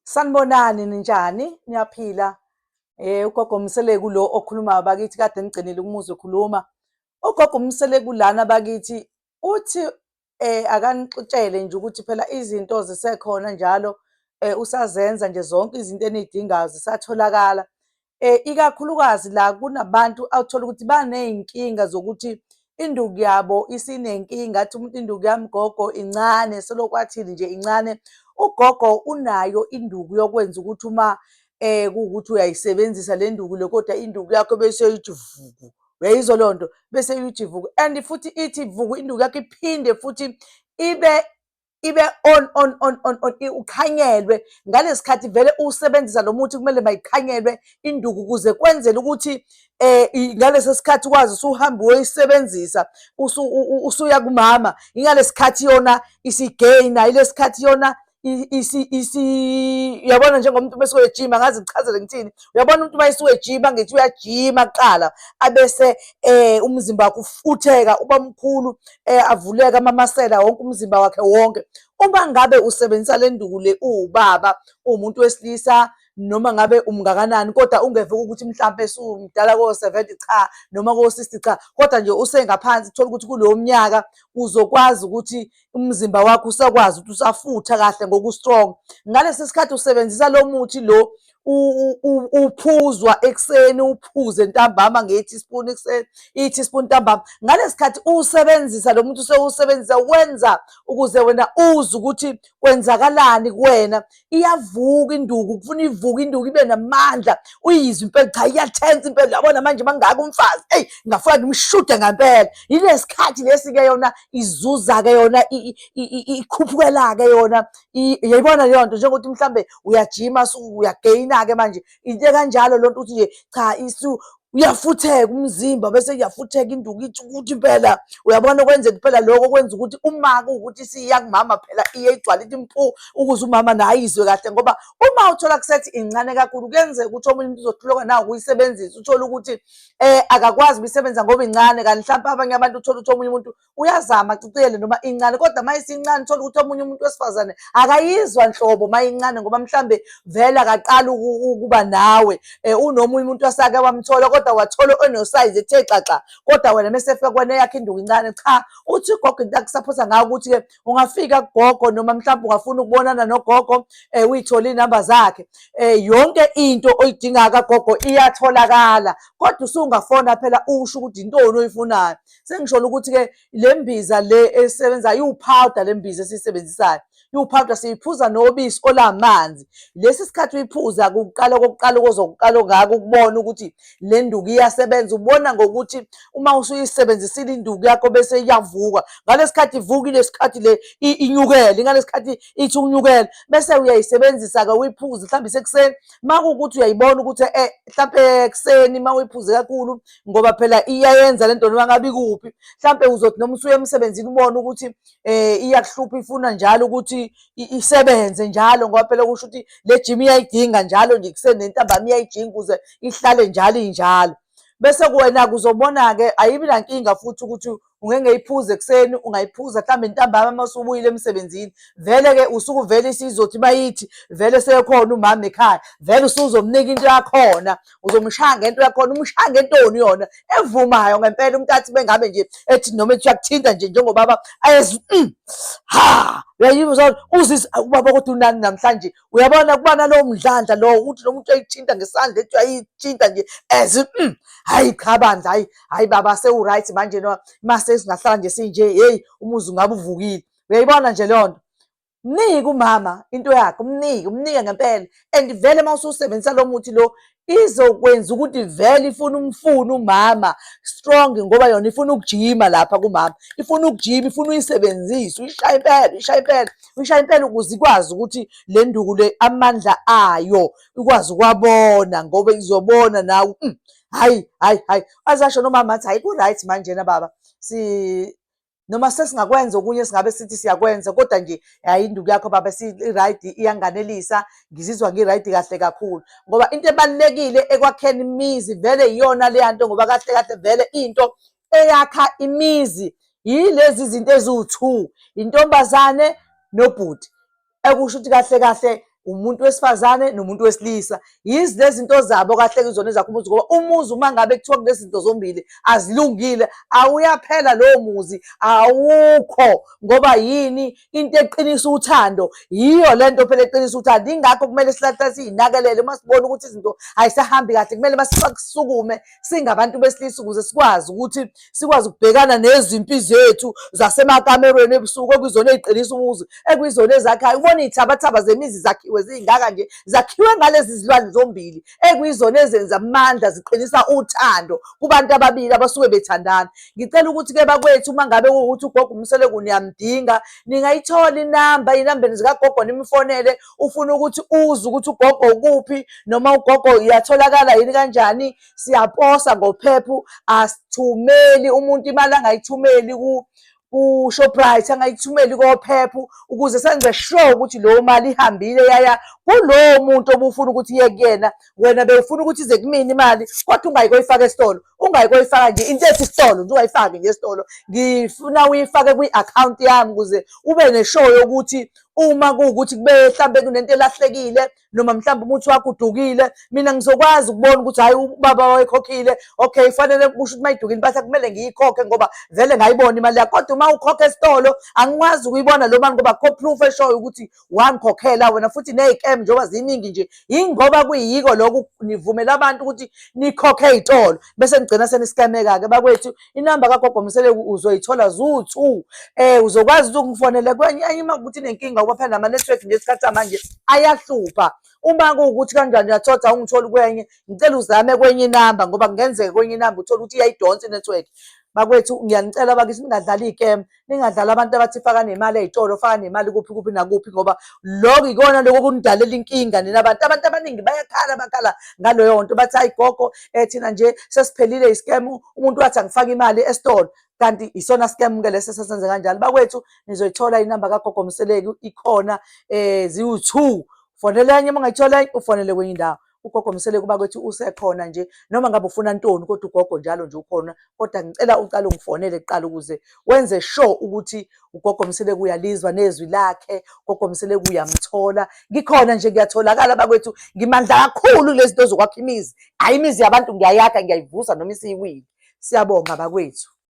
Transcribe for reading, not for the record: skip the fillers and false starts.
Sanibonani ninjani? Niyaphila? Ugogo Mseleku lo okhulumayo bakithi kade ngigcinile umuzwa ekhuluma. Ugogo Mseleku lana bakithi uthi akanixutshele nje ukuthi phela izinto zisekhona njalo usazenza nje zonke izinto eniy'dingayo zisatholakala. Ikakhulukazi la kunabantu awuthola ukuthi baney'nkinga zokuthi induku yabo isinenkinga, athi umuntu induku yami gogo incane, selokhu athini nje incane. Ugogo unayo induku yokwenza ukuthi uma kuwukuthi uyayisebenzisa le nduku le, kodwa induku yakho bese ithi vuku, uyayizwa leyo nto, bese ithi vuku. And futhi ithi vuku induku yakho iphinde futhi ibe on, ukhanyelwe ngalesi khathi vele usebenzisa lo muthi, kumele mayikhanyelwe induku ukuze kwenzele ukuthi ngaleso sikhathi ukwazi usuhambe uyoyisebenzisa usuya kumama. Ingalesi khathi yona isigeyina, ilesi khathi yona uyabona njengomuntu bese uyajima, ngazi ngichazele ngithini. Uyabona umuntu uma esuyejima, ngithi uyajima kuqala abese umzimba wakhe ufutheka uba mkhulu, avuleka amamasela wonke umzimba wakhe wonke. Uma ngabe usebenzisa le nduku le uwubaba, uwumuntu wesilisa, noma ngabe umngakanani, kodwa ungevuka ukuthi mhlampe sumdala ko-70 cha, noma ko-60 cha, kodwa nje usengaphansi, thola ukuthi kulowo mnyaka uzokwazi ukuthi umzimba wakho usakwazi ukuthi usafutha kahle ngoku-strong. Ngalesi sikhathi usebenzisa lo muthi lo, uphuzwa ekuseni, uphuze ntambama nge-teaspoon ekuseni, i-teaspoon ntambama. Ngalesi sikhathi usebenzisa lo muthi, usewusebenzisa wenza ukuze wena uzwe ukuthi kwenzakalani kuwena. Iyavuka induku, kufuna ivuke induku ibe namandla, uyizwe impela cha iyathensa impela. Uyabona manje mangaka umfazi, eyi ngingafuna ngimshude ngampela. Yile sikhathi lesi-ke yona izuza-ke yona, ikhuphukela-ke yona. Yayibona leyo nto njengokuthi mhlambe uyajima uyageyina-ke manje into kanjalo loo nto, uthi nje cha uyafutheka umzimba, bese kuyafutheka induku ithi ukuthi impela uyabona kwenzeka phela lokho kwenza ukuthi uma kuwukuthi isiya kumama phela iye igcwale ithi mpu, ukuze umama naye ayizwe kahle. Ngoba uma uthola kusethi incane kakhulu, kuyenzeka ukuthi omunye umuntu uzohluleka nawe ukuyisebenzisa, uthole ukuthi akakwazi ukuyisebenza ngoba incane. Kanti mhlawumpe abanye abantu uthole ukuthi omunye umuntu uyazama aciciyele noma incane, kodwa uma isincane uthole ukuthi omunye umuntu wesifazane akayizwa nhlobo uma incane, ngoba mhlambe vele akaqala ukuba nawe. Unomunye umuntu wasake wamthola, kodwa wathola enosayizi ethe xaxa, kodwa wena mesefika kwena yakhe induku incane. Cha, uthi ugogo into akusaphosa ngayo ukuthi-ke ungafika kugogo, noma mhlawumbe ungafuna ukubonana nogogo, uyithole iy'namba zakhe. Yonke into oyidingayo kagogo iyatholakala, kodwa usungafona phela usho ukuthi yintoni oyifunayo. Sengisholo ukuthi-ke le mbiza le esebenzayo iwuphawuda, le mbiza esiyisebenzisayo iwuphawuda, siyiphuza nobisi olamanzi. Lesi sikhathi uyiphuza kokuqala ozokuqala ngako ukubona ukuthi le nduku iyasebenza. Ubona ngokuthi uma usuyisebenzisile induku yakho bese iyavuka. Ngalesi sikhathi ivuka, ile sikhathi le inyukele, ngalesi sikhathi ithi ukunyukela, bese uyayisebenzisa-ke uyiphuze mhlawumbe isekuseni. Uma kuwukuthi uyayibona ukuthi mhlampe ekuseni uma uyiphuze kakhulu, ngoba phela iyayenza le nto noma ngabe ikuphi, mhlampe uzothi noma usuye emsebenzini ubone ukuthi iyakuhlupha, ifuna njalo ukuthi isebenze njalo, ngoba phela kusho ukuthi le gym iyayidinga njalo nje ekuseni nentambama iyayidinga ukuze ihlale njalo injalo. Bese kuwena-ke uzobona-ke ayibi nankinga futhi ukuthi ungeke uyiphuze ekuseni, ungayiphuza mhlawumbe ntambama uma usubuyile emsebenzini. Vele-ke usuke vele isizothi bayithi vele sekhona umama ekhaya, vele usuzomnika into yakhona, uzomshaya ngento yakhona. Umshaya ngentoni yona evumayo ngempela, umuntu athi bengabe nje ethi noma ethi uyakuthinta nje njengobaba ayezi ha, uyayizwa uzise ubaba kodwa unani namhlanje. Uyabona kuba nalowo mdlandla lowo, uthi lo muntu uyayithinta ngesandla, ethi uyayithinta nje hayi cha bandla, hayi baba sewu-right manje, mase singahlala nje sinje, heyi umuzi ungabe uvukile. Uyayibona nje leyo nto. Mnike umama into yakhe, umnike ngempela. And vele uma ususebenzisa lo muthi lo, izokwenza ukuthi vele ifuna umama strong, ngoba yona ifuna ukujima lapha kumama, ifuna ukujima, ifuna uyisebenzise, uyishaye impela ukuze ikwazi ukuthi le nduku le amandla ayo ikwazi ukwabona, ngoba izobona nawe hayi azasho nomama athi hayi ku-right manjena baba, noma sesingakwenza okunye singabe sithi siyakwenza, kodwa nje hayi induku yakho baba i-right, iyanganelisa, ngizizwa ngi-right kahle kakhulu. Ngoba into ebalulekile ekwakheni imizi vele iyona leya nto, ngoba kahle kahle vele into eyakha imizi yilezi zinto eziwu-2, intombazane nobhuti. Ekusho ukuthi kahle kahle umuntu wesifazane nomuntu wesilisa. Yizi lezi zinto zabo kahle kuzona ezakho umuzi, ngoba umuzi uma ngabe kuthiwa kulezi zinto zombili azilungile, awuyaphela lowo muzi, awukho. Ngoba yini? Into eqinisa uthando, yiyo lento phela eqinisa uthando. Ingakho kumele sihlale siy'nakelele uma sibona ukuthi izinto ayisahambi kahle, kumele masisukume singabantu besilisa ukuze sikwazi ukuthi sikwazi ukubhekana nezimpi zethu zasemakamerweni ebusuku, ekuyizona ey'qinisa umuzi, ekuyizona ezakhayo. Ubona iy'thabathaba zemizi zakhiwe ziy'ngaka nje, zakhiwe ngalezi zilwane zombili, ekuyizona ezenza amandla, ziqinisa uthando kubantu ababili abasuke bethandana. Ngicela ukuthi-ke bakwethu, uma ngabe kuwukuthi ugogo uMseleku niyamdinga, ningayithola iy'nambeni zikagogo nimfonele, ufuna ukuthi uze ukuthi ugogo ukuphi, noma ugogo iyatholakala yini kanjani. Siyaposa ngophephu, asithumeli umuntu imali angayithumeli ku-Shoprite, angayithumeli kophephu, ukuze senze sure ukuthi leyo mali ihambile yaya kulowo muntu obufuna ukuthi iye kuyena. Wena bewufuna ukuthi ize kumina imali, kodwa ungayikoyifaka esitolo, ungayikoyifaka nje into ethi isitolo nje, ungayifaki nje esitolo. Ngifuna uyifake kwi-akhawunti yami ukuze ube neshow yokuthi uma kuwukuthi kube mhlambe kunento elahlekile, noma mhlawumbe umuthi wakho udukile, mina ngizokwazi ukubona ukuthi hhayi ubaba wayekhokhile, okay, fanele kusho ukuthi uma idukile impahla kumele ngiyikhokhe ngoba vele ngayibona imali yakho. Kodwa uma ukhokha esitolo angikwazi ukuyibona lo mali ngoba akukho proof eshoyo ukuthi wangikhokhela wena. Futhi ney'kemu njengoba ziningi nje, yingoba kuyiko lokhu nivumela abantu ukuthi nikhokhe ey'tolo bese nigcina senisikemeka-ke. Bakwethu, inamba kagogo Mseleku uzoyithola zu-2. Uzokwazi ukuthi ungifonele kwenye uma kuwukuthi nenkinga ngoba phela nama-network nje isikhathi samanje ayahlupha. Uma kuwukuthi kanjani uyathola ungitholi kwenye, ngicela uzame kwenye inamba ngoba kungenzeka kwenye inamba uthole ukuthi iyayidonsa inethiwekhi. Bakwethu, ngiyanicela bakithi ningadlali iy'kemu, ningadlali abantu abathi faka nemali ey'tolo, faka nemali kuphi kuphi nakuphi, ngoba lokho ikona lokho okunidalela inkinga nina abantu. Abantu abaningi bayakhala, bakhala ngaleyo nto, bathi hayi gogo, thina nje sesiphelile iskemu, umuntu wathi angifake imali esitolo, kanti isona skemu-ke leso sesenze kanjalo. Bakwethu, nizoyithola inamba kagogo Mseleku ikhona, ziwu-2. Fonela enye uma ungayithola enye, ufonele kwenye indawo. Ugogo Mseleku bakwethu usekhona nje, noma ngabe ufuna ntoni, kodwa ugogo njalo nje ukhona. Kodwa ngicela uqale ungifonele kuqala ukuze wenze sure ukuthi ugogo Mseleku uyalizwa nezwi lakhe, ugogo Mseleku uyamthola. Ngikhona nje, ngiyatholakala bakwethu, ngimandla kakhulu kulezi zinto zokwakha imizi. Hhayi, imizi yabantu ngiyayakha, ngiyayivusa noma isiyiwile. Siyabonga bakwethu.